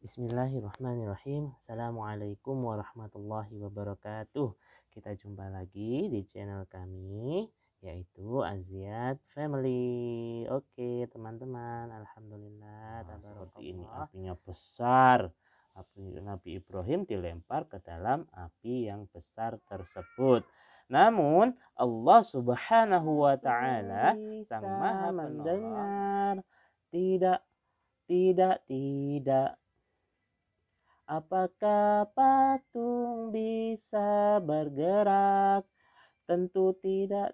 Bismillahirrahmanirrahim. Assalamualaikum warahmatullahi wabarakatuh. Kita jumpa lagi di channel kami, yaitu Aziat Family. Oke teman-teman, alhamdulillah. Seperti ini apinya besar. Api Nabi Ibrahim dilempar ke dalam api yang besar tersebut. Namun Allah Subhanahu wa Ta'ala Sang Maha Mendengar. Tidak. Apakah patung bisa bergerak? Tentu tidak.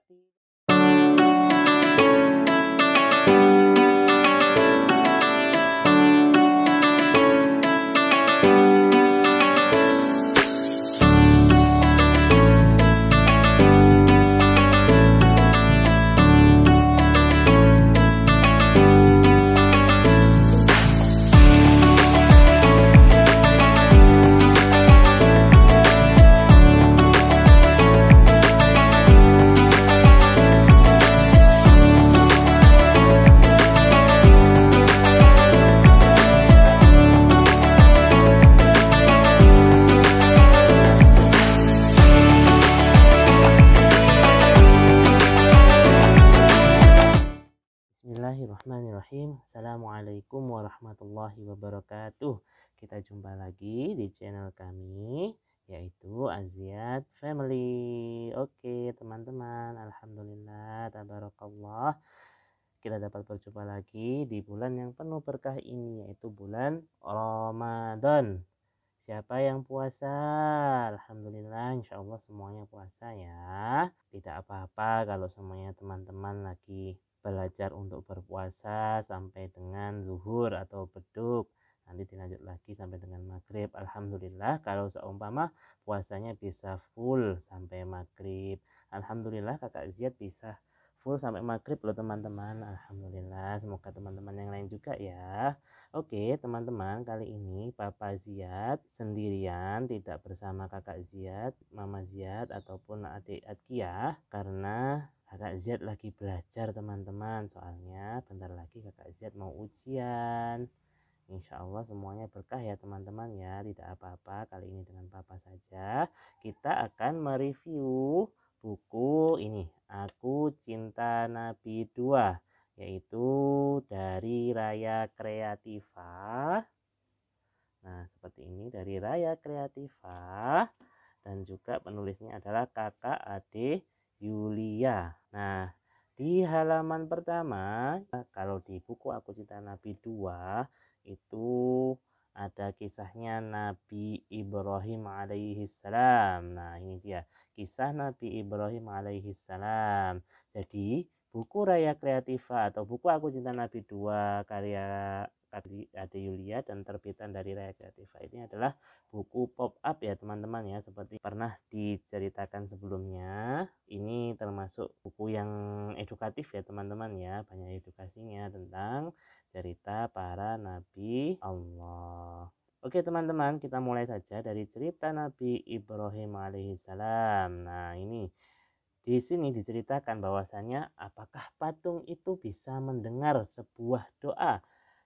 Bismillahirrahmanirrahim. Assalamualaikum warahmatullahi wabarakatuh. Kita jumpa lagi di channel kami, yaitu Aziat Family. Oke teman-teman, alhamdulillah, tabarakallah. Kita dapat berjumpa lagi di bulan yang penuh berkah ini, yaitu bulan Ramadan. Siapa yang puasa? Alhamdulillah, insya Allah semuanya puasa ya. Tidak apa-apa kalau semuanya teman-teman lagi belajar untuk berpuasa sampai dengan zuhur atau beduk, nanti dilanjut lagi sampai dengan maghrib. Alhamdulillah kalau seumpama puasanya bisa full sampai maghrib, alhamdulillah kakak Ziat bisa full sampai maghrib loh teman-teman. Alhamdulillah, semoga teman-teman yang lain juga ya. Oke teman-teman, kali ini Papa Ziat sendirian, tidak bersama kakak Ziat, Mama Ziat ataupun adik Adkia, karena kakak Ziat lagi belajar teman-teman. Soalnya bentar lagi kakak Ziat mau ujian. Insya Allah semuanya berkah ya teman-teman ya. Tidak apa-apa, kali ini dengan Papa saja kita akan mereview buku ini, Aku Cinta Nabi 2, yaitu dari Raya Kreativa. Nah seperti ini, dari Raya Kreativa, dan juga penulisnya adalah kakak Ade Yulia. Nah di halaman pertama, kalau di buku Aku Cinta Nabi 2 itu ada kisahnya Nabi Ibrahim alaihissalam. Nah ini dia kisah Nabi Ibrahim alaihissalam. Jadi buku Raya Kreativa atau buku Aku Cinta Nabi 2 karya Ade Yulia dan terbitan dari Raya Kreativa ini adalah buku pop up ya teman-teman ya, seperti pernah diceritakan sebelumnya. Ini termasuk buku yang edukatif ya teman-teman ya, banyak edukasinya tentang cerita para nabi Allah. Oke teman-teman, kita mulai saja dari cerita Nabi Ibrahim alaihissalam. Nah ini di sini diceritakan bahwasanya apakah patung itu bisa mendengar sebuah doa?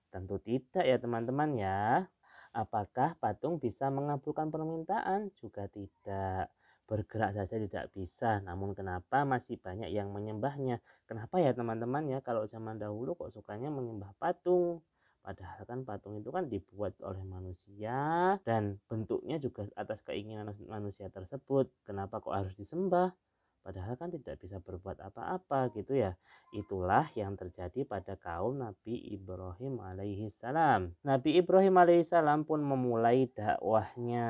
Tentu tidak ya teman-teman ya. Apakah patung bisa mengabulkan permintaan? Juga tidak. Bergerak saja tidak bisa. Namun kenapa masih banyak yang menyembahnya? Kenapa ya teman-teman ya, kalau zaman dahulu kok sukanya menyembah patung? Padahal kan patung itu kan dibuat oleh manusia dan bentuknya juga atas keinginan manusia tersebut. Kenapa kok harus disembah? Padahal kan tidak bisa berbuat apa-apa gitu ya. Itulah yang terjadi pada kaum Nabi Ibrahim alaihissalam. Nabi Ibrahim alaihissalam pun memulai dakwahnya.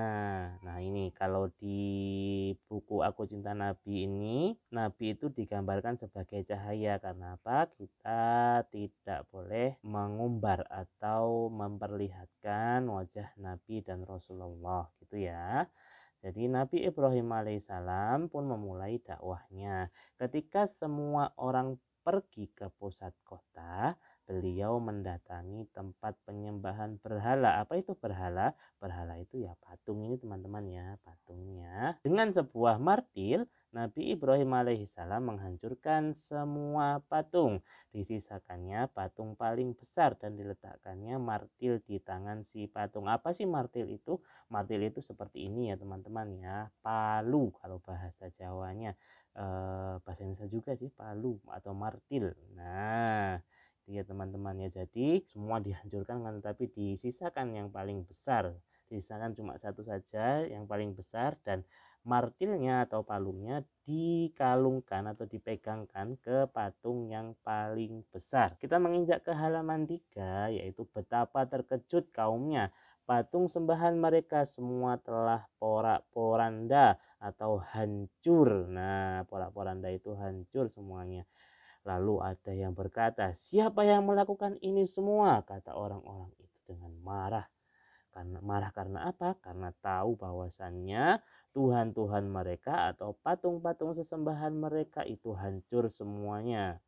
Nah ini kalau di buku Aku Cinta Nabi ini, Nabi itu digambarkan sebagai cahaya. Karena apa? Kita tidak boleh mengumbar atau memperlihatkan wajah Nabi dan Rasulullah gitu ya. Jadi Nabi Ibrahim alaihissalam pun memulai dakwahnya. Ketika semua orang pergi ke pusat kota, beliau mendatangi tempat penyembahan berhala. Apa itu berhala? Berhala itu ya patung ini teman-teman ya, patungnya. Dengan sebuah martil, Nabi Ibrahim alaihissalam menghancurkan semua patung. Disisakannya patung paling besar dan diletakkannya martil di tangan si patung. Apa sih martil itu? Martil itu seperti ini ya teman-teman ya. Palu kalau bahasa Jawanya. Bahasa Indonesia juga sih, palu atau martil. Nah, itu ya teman-teman ya. Jadi semua dihancurkan kan, tapi disisakan yang paling besar. Disisakan cuma satu saja yang paling besar, dan martilnya atau palunya dikalungkan atau dipegangkan ke patung yang paling besar. Kita menginjak ke halaman 3, yaitu betapa terkejut kaumnya. Patung sembahan mereka semua telah porak-poranda atau hancur. Nah, porak-poranda itu hancur semuanya. Lalu ada yang berkata, "Siapa yang melakukan ini semua?" Kata orang-orang itu dengan marah. Karena apa? Karena tahu bahwasannya Tuhan-Tuhan mereka atau patung-patung sesembahan mereka itu hancur semuanya.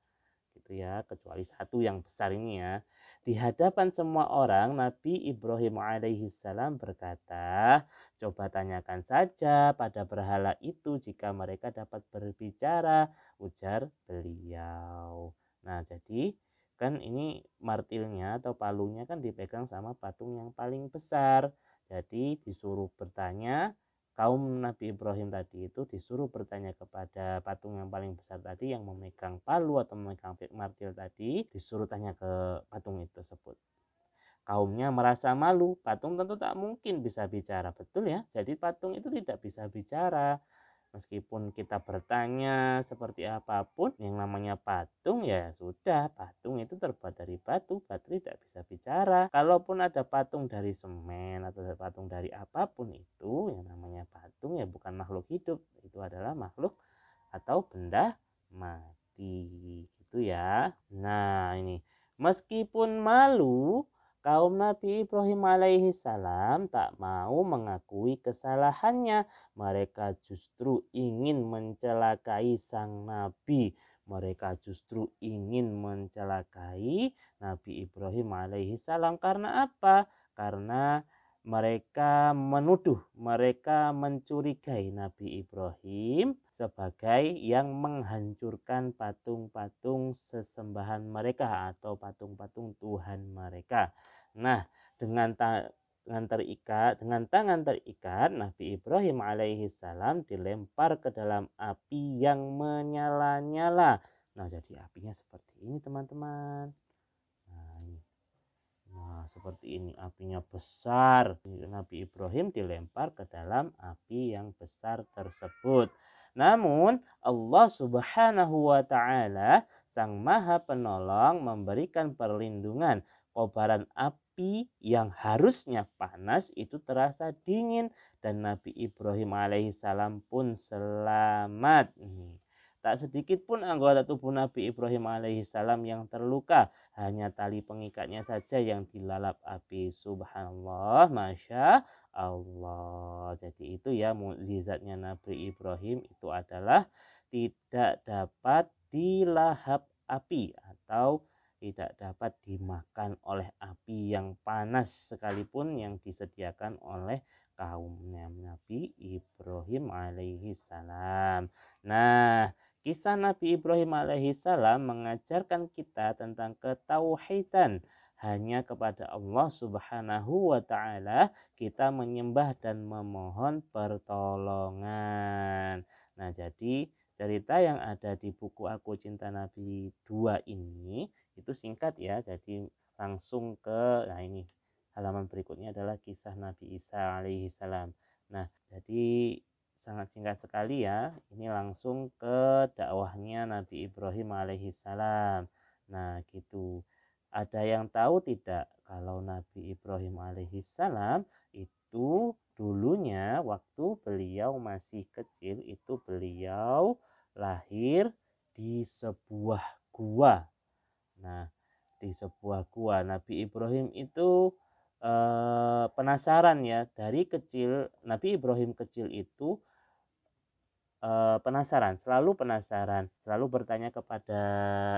Gitu ya, kecuali satu yang besar ini ya. Di hadapan semua orang, Nabi Ibrahim alaihissalam berkata, "Coba tanyakan saja pada berhala itu jika mereka dapat berbicara," ujar beliau. Nah, jadi kan ini martilnya atau palunya kan dipegang sama patung yang paling besar. Jadi disuruh bertanya, kaum Nabi Ibrahim tadi itu disuruh bertanya kepada patung yang paling besar tadi yang memegang palu atau memegang martil tadi, disuruh tanya ke patung itu tersebut. Kaumnya merasa malu, patung tentu tak mungkin bisa bicara, betul ya. Jadi patung itu tidak bisa bicara. Meskipun kita bertanya seperti apapun, yang namanya patung ya sudah, patung itu terbuat dari batu, batu tidak bisa bicara. Kalaupun ada patung dari semen atau patung dari apapun itu, yang namanya patung ya bukan makhluk hidup, itu adalah makhluk atau benda mati gitu ya. Nah, ini meskipun malu, kaum Nabi Ibrahim alaihissalam tak mau mengakui kesalahannya. Mereka justru ingin mencelakai sang Nabi. Mereka justru ingin mencelakai Nabi Ibrahim alaihissalam. Karena apa? Karena mereka menuduh, mereka mencurigai Nabi Ibrahim sebagai yang menghancurkan patung-patung sesembahan mereka atau patung-patung Tuhan mereka. Nah, dengan tangan terikat, Nabi Ibrahim alaihissalam dilempar ke dalam api yang menyala-nyala. Nah, jadi apinya seperti ini teman-teman. Nah, seperti ini apinya besar. Nabi Ibrahim dilempar ke dalam api yang besar tersebut. Namun Allah Subhanahu wa taala Sang Maha Penolong memberikan perlindungan. Kobaran api yang harusnya panas itu terasa dingin dan Nabi Ibrahim alaihissalam pun selamat. Tak sedikit pun anggota tubuh Nabi Ibrahim alaihissalam yang terluka, hanya tali pengikatnya saja yang dilalap api. Subhanallah, Masya Allah. Jadi itu ya mukjizatnya Nabi Ibrahim, itu adalah tidak dapat dilahap api atau tidak dapat dimakan oleh api yang panas sekalipun yang disediakan oleh kaumnya Nabi Ibrahim alaihissalam. Nah, kisah Nabi Ibrahim alaihissalam mengajarkan kita tentang ketauhidan. Hanya kepada Allah Subhanahu wa taala kita menyembah dan memohon pertolongan. Nah, jadi cerita yang ada di buku Aku Cinta Nabi 2 ini itu singkat ya. Jadi langsung ke ini halaman berikutnya adalah kisah Nabi Isa alaihissalam. Nah, jadi sangat singkat sekali ya. Ini langsung ke dakwahnya Nabi Ibrahim alaihissalam. Nah, gitu. Ada yang tahu tidak kalau Nabi Ibrahim alaihissalam itu dulunya waktu beliau masih kecil itu beliau lahir di sebuah gua. Nah, di sebuah gua Nabi Ibrahim itu penasaran ya. Dari kecil Nabi Ibrahim kecil itu penasaran, selalu bertanya kepada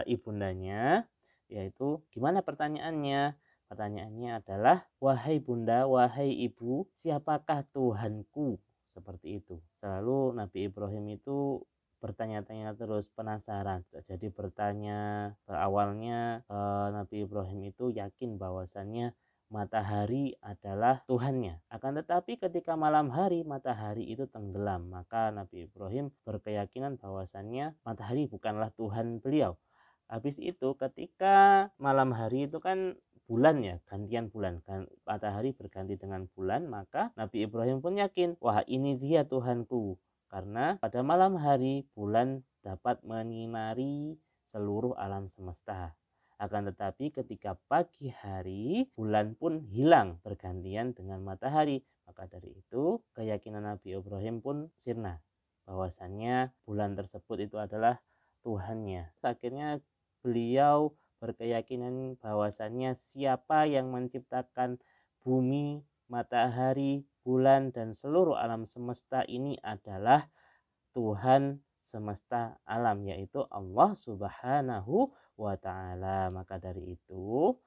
ibundanya, yaitu gimana pertanyaannya? Pertanyaannya adalah, "Wahai bunda, wahai ibu, siapakah Tuhanku?" Seperti itu. Selalu Nabi Ibrahim itu bertanya-tanya terus, penasaran. Jadi bertanya, awalnya Nabi Ibrahim itu yakin bahwasannya matahari adalah Tuhannya. Akan tetapi ketika malam hari matahari itu tenggelam, maka Nabi Ibrahim berkeyakinan bahwasannya matahari bukanlah Tuhan beliau. Habis itu ketika malam hari itu kan bulan ya, gantian bulan, matahari berganti dengan bulan, maka Nabi Ibrahim pun yakin, wah ini dia Tuhanku, karena pada malam hari bulan dapat menyinari seluruh alam semesta. Akan tetapi ketika pagi hari bulan pun hilang bergantian dengan matahari. Maka dari itu keyakinan Nabi Ibrahim pun sirna bahwasannya bulan tersebut itu adalah Tuhannya. Akhirnya beliau berkeyakinan bahwasannya siapa yang menciptakan bumi, matahari, bulan dan seluruh alam semesta ini adalah Tuhan semesta alam, yaitu Allah Subhanahu wa taala. Maka dari itu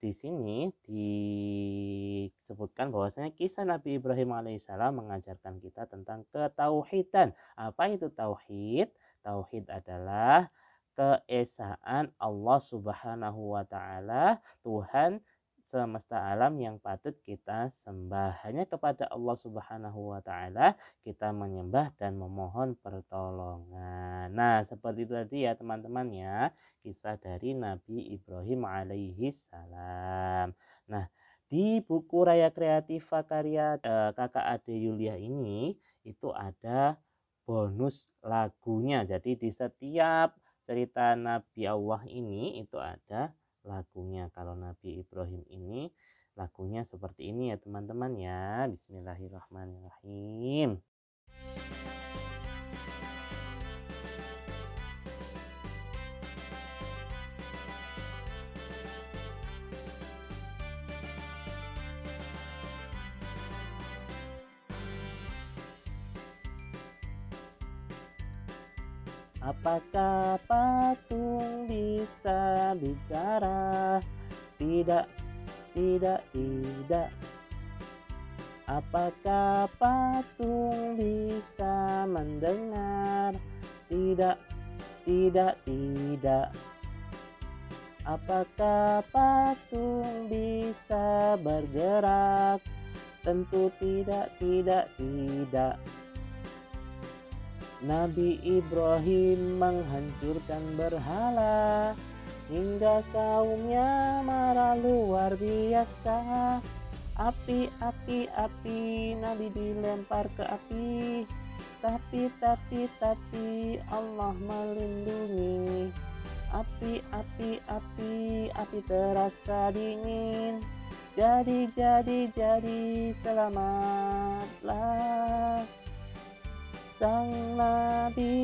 di sini disebutkan bahwasanya kisah Nabi Ibrahim alaihissalam mengajarkan kita tentang ketauhidan. Apa itu tauhid? Tauhid adalah keesaan Allah Subhanahu wa taala, Tuhan semesta alam yang patut kita sembah. Hanya kepada Allah Subhanahu wa taala kita menyembah dan memohon pertolongan. Nah, seperti itu tadi ya teman-teman ya, kisah dari Nabi Ibrahim alaihi salam. Nah, di buku Raya Kreativa karya Kakak Ade Yulia ini itu ada bonus lagunya. Jadi di setiap cerita Nabi Allah ini itu ada lagunya. Kalau Nabi Ibrahim ini lagunya seperti ini ya teman-teman ya. Bismillahirrahmanirrahim. Apakah patung bisa bicara? Tidak, tidak, tidak. Apakah patung bisa mendengar? Tidak, tidak, tidak. Apakah patung bisa bergerak? Tentu tidak, tidak, tidak. Nabi Ibrahim menghancurkan berhala hingga kaumnya marah luar biasa. Api, api, api, Nabi dilempar ke api. Tapi Allah melindungi. Api, api, api, api terasa dingin. Jadi, selamatlah sang Nabi.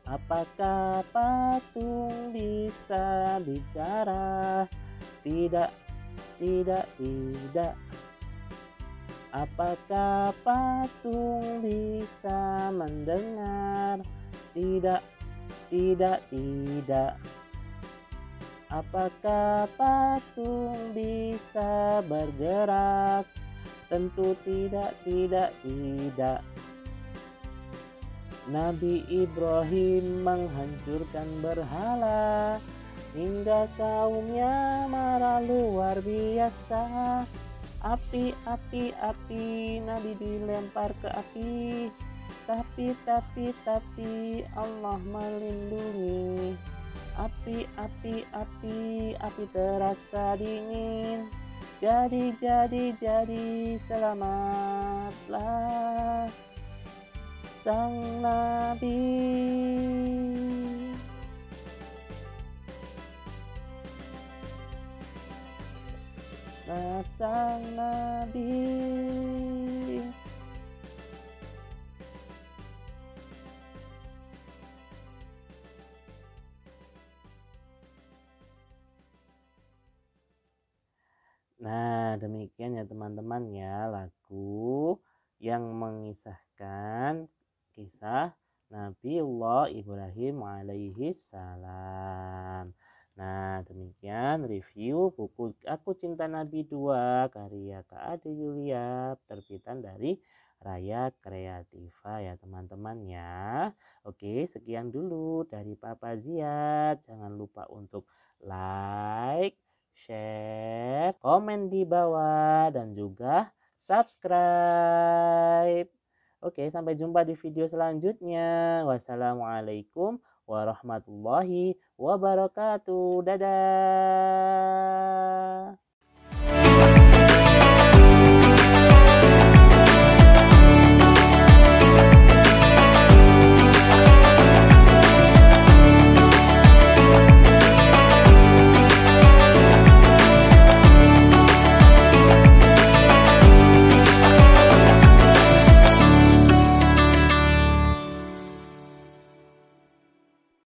Apakah patung bisa bicara? Tidak, tidak, tidak. Apakah patung bisa mendengar? Tidak, tidak, tidak. Apakah patung bisa bergerak? Tentu tidak, tidak, tidak. Nabi Ibrahim menghancurkan berhala hingga kaumnya marah luar biasa. Api, api, api, Nabi dilempar ke api. Tapi Allah melindungi. Api, api, api, api terasa dingin. Jadi, selamatlah sang Nabi. Sang Nabi. Nah, demikian ya teman-teman ya lagu yang mengisahkan kisah Nabiullah Ibrahim alaihi salam. Nah, demikian review buku Aku Cinta Nabi 2 karya Kak Ade Yulia, terbitan dari Raya Kreativa ya teman-teman ya. Oke, sekian dulu dari Papa Ziad. Jangan lupa untuk like, share, komen di bawah, dan juga subscribe. Oke, sampai jumpa di video selanjutnya. Wassalamualaikum warahmatullahi wabarakatuh. Dadah.